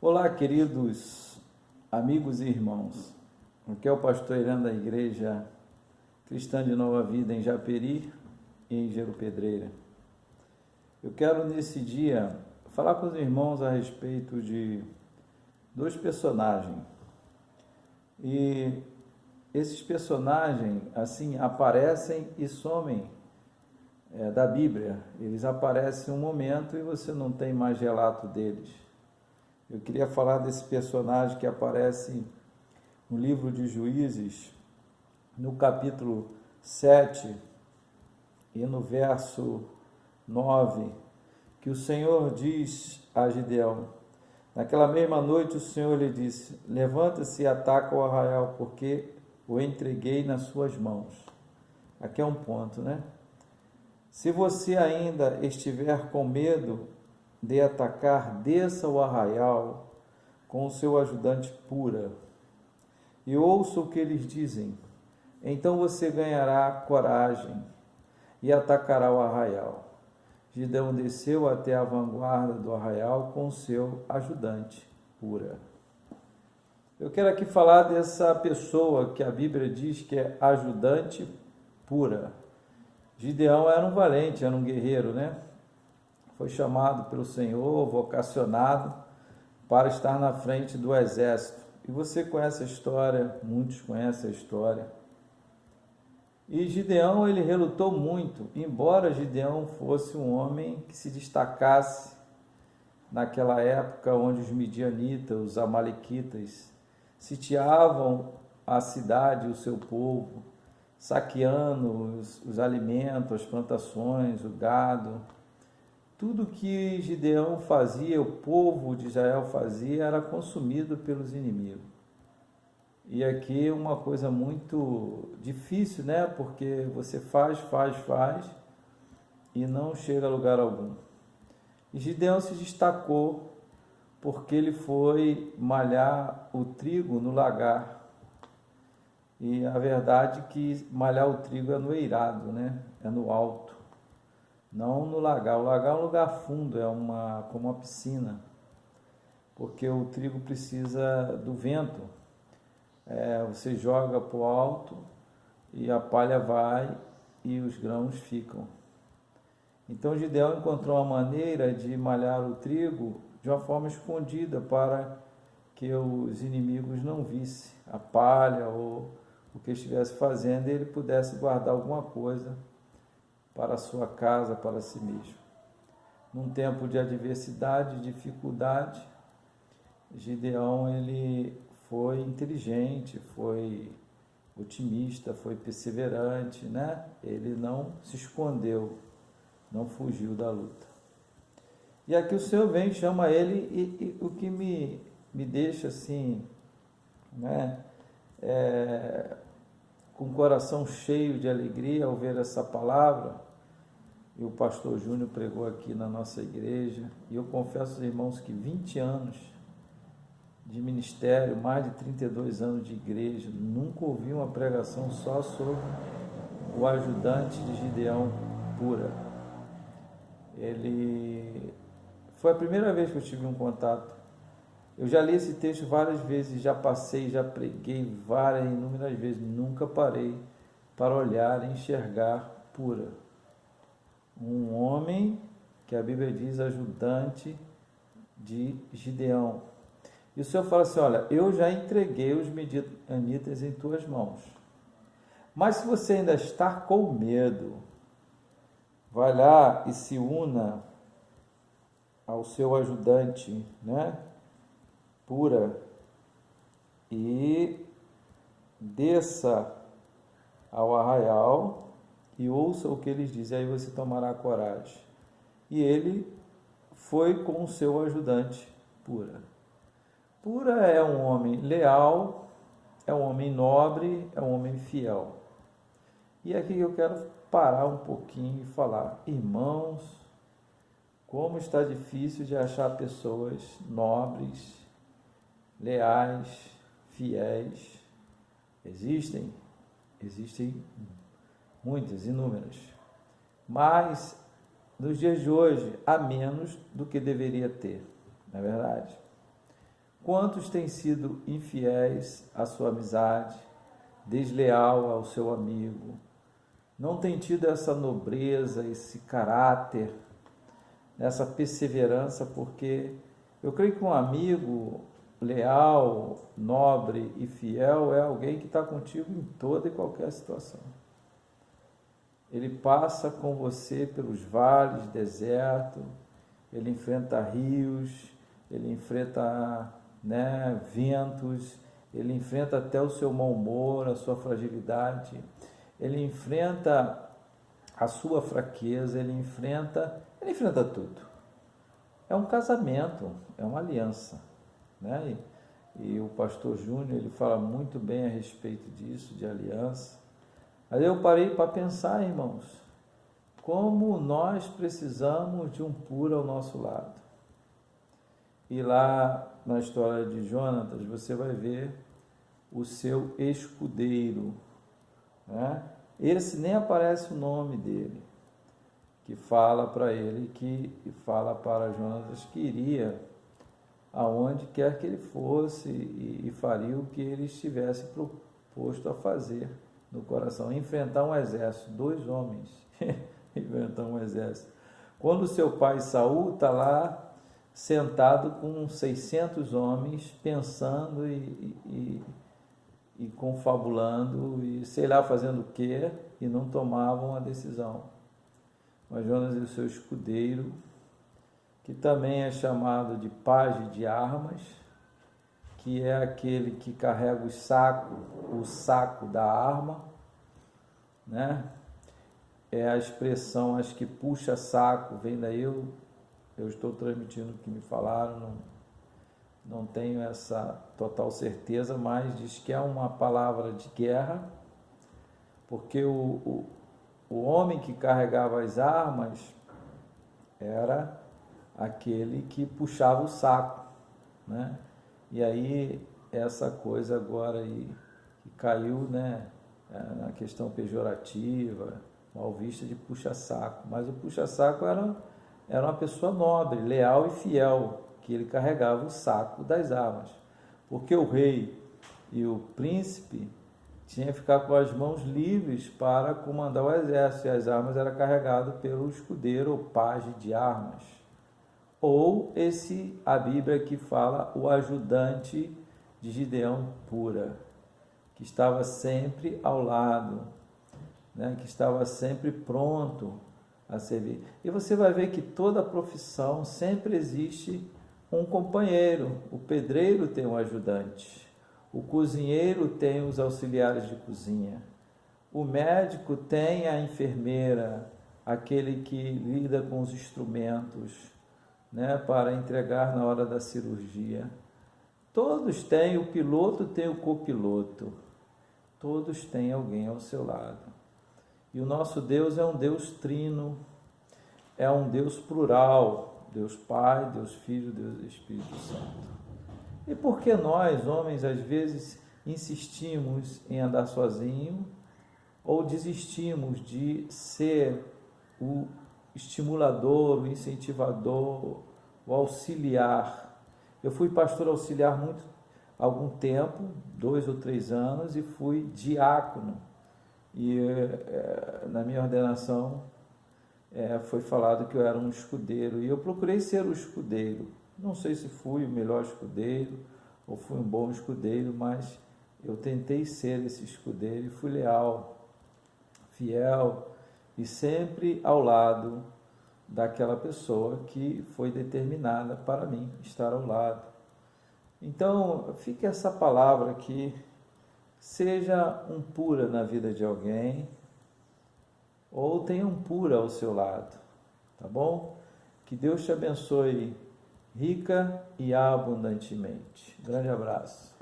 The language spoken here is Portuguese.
Olá, queridos amigos e irmãos. Aqui é o pastor Irã da Igreja Cristã de Nova Vida em Japeri e em Jerupedreira. Eu quero nesse dia falar com os irmãos a respeito de dois personagens. E esses personagens, assim, aparecem e somem da Bíblia. Eles aparecem um momento e você não tem mais relato deles. Eu queria falar desse personagem que aparece no livro de Juízes, no capítulo 7 e no verso 9, que o Senhor diz a Gideão: naquela mesma noite o Senhor lhe disse: levanta-se e ataca o arraial, porque o entreguei nas suas mãos. Aqui é um ponto, né? Se você ainda estiver com medo de atacar, desça o arraial com o seu ajudante Pura e ouça o que eles dizem. Então você ganhará coragem e atacará o arraial. Gideão desceu até a vanguarda do arraial com o seu ajudante Pura. Eu quero aqui falar dessa pessoa que a Bíblia diz que é ajudante Pura. Gideão era um valente, era um guerreiro, né? Foi chamado pelo Senhor, vocacionado para estar na frente do exército. E você conhece a história, muitos conhecem a história. E Gideão, ele relutou muito, embora Gideão fosse um homem que se destacasse naquela época onde os midianitas, os amalequitas, sitiavam a cidade, o seu povo, saqueando os alimentos, as plantações, o gado. Tudo que Gideão fazia, o povo de Israel fazia, era consumido pelos inimigos. E aqui uma coisa muito difícil, né? Porque você faz e não chega a lugar algum. E Gideão se destacou porque ele foi malhar o trigo no lagar. E a verdade é que malhar o trigo é no eirado, né? É no alto. Não no lagar. O lagar é um lugar fundo, como uma piscina, porque o trigo precisa do vento. Você joga para o alto e a palha vai e os grãos ficam. Então Gideão encontrou uma maneira de malhar o trigo de uma forma escondida para que os inimigos não vissem a palha ou o que estivesse fazendo e ele pudesse guardar alguma coisa para a sua casa, para si mesmo. Num tempo de adversidade, dificuldade, Gideão ele foi inteligente, foi otimista, foi perseverante, né? Ele não se escondeu, não fugiu da luta. E aqui o Senhor vem e chama ele e o que me deixa assim, né? Com o coração cheio de alegria ao ver essa palavra. E o pastor Júnior pregou aqui na nossa igreja, e eu confesso aos irmãos que 20 anos de ministério, mais de 32 anos de igreja, nunca ouvi uma pregação só sobre o ajudante de Gideão Pura. Ele foi a primeira vez que eu tive um contato. Eu já li esse texto várias vezes, já passei, já preguei inúmeras vezes, nunca parei para olhar e enxergar Pura. Um homem que a Bíblia diz ajudante de Gideão. E o Senhor fala assim: olha, eu já entreguei os midianitas em tuas mãos. Mas se você ainda está com medo, vai lá e se una ao seu ajudante, né? Pura, e desça ao arraial e ouça o que eles dizem, aí você tomará coragem. E ele foi com o seu ajudante Pura. Pura é um homem leal, é um homem nobre, é um homem fiel. E aqui eu quero parar um pouquinho e falar: irmãos, como está difícil de achar pessoas nobres, leais, fiéis. Existem muitas, inúmeras. Mas, nos dias de hoje, há menos do que deveria ter, não é verdade? Quantos têm sido infiéis à sua amizade, desleal ao seu amigo? Não tem tido essa nobreza, esse caráter, essa perseverança, porque eu creio que um amigo leal, nobre e fiel é alguém que está contigo em toda e qualquer situação. Ele passa com você pelos vales, deserto, ele enfrenta rios, ele enfrenta ventos, ele enfrenta até o seu mau humor, a sua fragilidade, ele enfrenta a sua fraqueza, ele enfrenta tudo. É um casamento, é uma aliança, né? E o pastor Júnior, ele fala muito bem a respeito disso, de aliança. Aí eu parei para pensar, irmãos, como nós precisamos de um puro ao nosso lado. E lá na história de Jonatas, você vai ver o seu escudeiro, né? Esse nem aparece o nome dele, que fala para ele, que fala para Jonatas que iria aonde quer que ele fosse e faria o que ele estivesse proposto a fazer no coração, enfrentar um exército, 2 homens, enfrentar um exército. Quando seu pai Saul está lá, sentado com 600 homens, pensando e confabulando, e sei lá fazendo o quê, e não tomavam a decisão. Mas Jonas e o seu escudeiro, que também é chamado de pajem de armas, que é aquele que carrega o saco da arma, né? É a expressão, acho que puxa saco, vem daí, eu estou transmitindo o que me falaram, não tenho essa total certeza, mas diz que é uma palavra de guerra, porque o homem que carregava as armas era aquele que puxava o saco, né? E aí essa coisa agora aí que caiu, né, na questão pejorativa, mal vista de puxa-saco, mas o puxa-saco era uma pessoa nobre, leal e fiel, que ele carregava o saco das armas, porque o rei e o príncipe tinham que ficar com as mãos livres para comandar o exército, e as armas eram carregadas pelo escudeiro ou pajem de armas. Ou a Bíblia que fala o ajudante de Gideão Pura, que estava sempre ao lado, né, que estava sempre pronto a servir. E você vai ver que toda profissão sempre existe um companheiro. O pedreiro tem um ajudante, o cozinheiro tem os auxiliares de cozinha, o médico tem a enfermeira, aquele que lida com os instrumentos, né, para entregar na hora da cirurgia. Todos têm, o piloto tem o copiloto, todos têm alguém ao seu lado. E o nosso Deus é um Deus trino, é um Deus plural, Deus Pai, Deus Filho, Deus Espírito Santo. E por que nós, homens, às vezes insistimos em andar sozinho ou desistimos de ser o estimulador, o incentivador, o auxiliar? Eu fui pastor auxiliar algum tempo, 2 ou 3 anos, e fui diácono. E na minha ordenação foi falado que eu era um escudeiro, e eu procurei ser o escudeiro. Não sei se fui o melhor escudeiro ou fui um bom escudeiro, mas eu tentei ser esse escudeiro e fui leal, fiel e sempre ao lado daquela pessoa que foi determinada para mim estar ao lado. Então, fique essa palavra aqui, seja um pura na vida de alguém, ou tenha um pura ao seu lado, tá bom? Que Deus te abençoe rica e abundantemente. Grande abraço.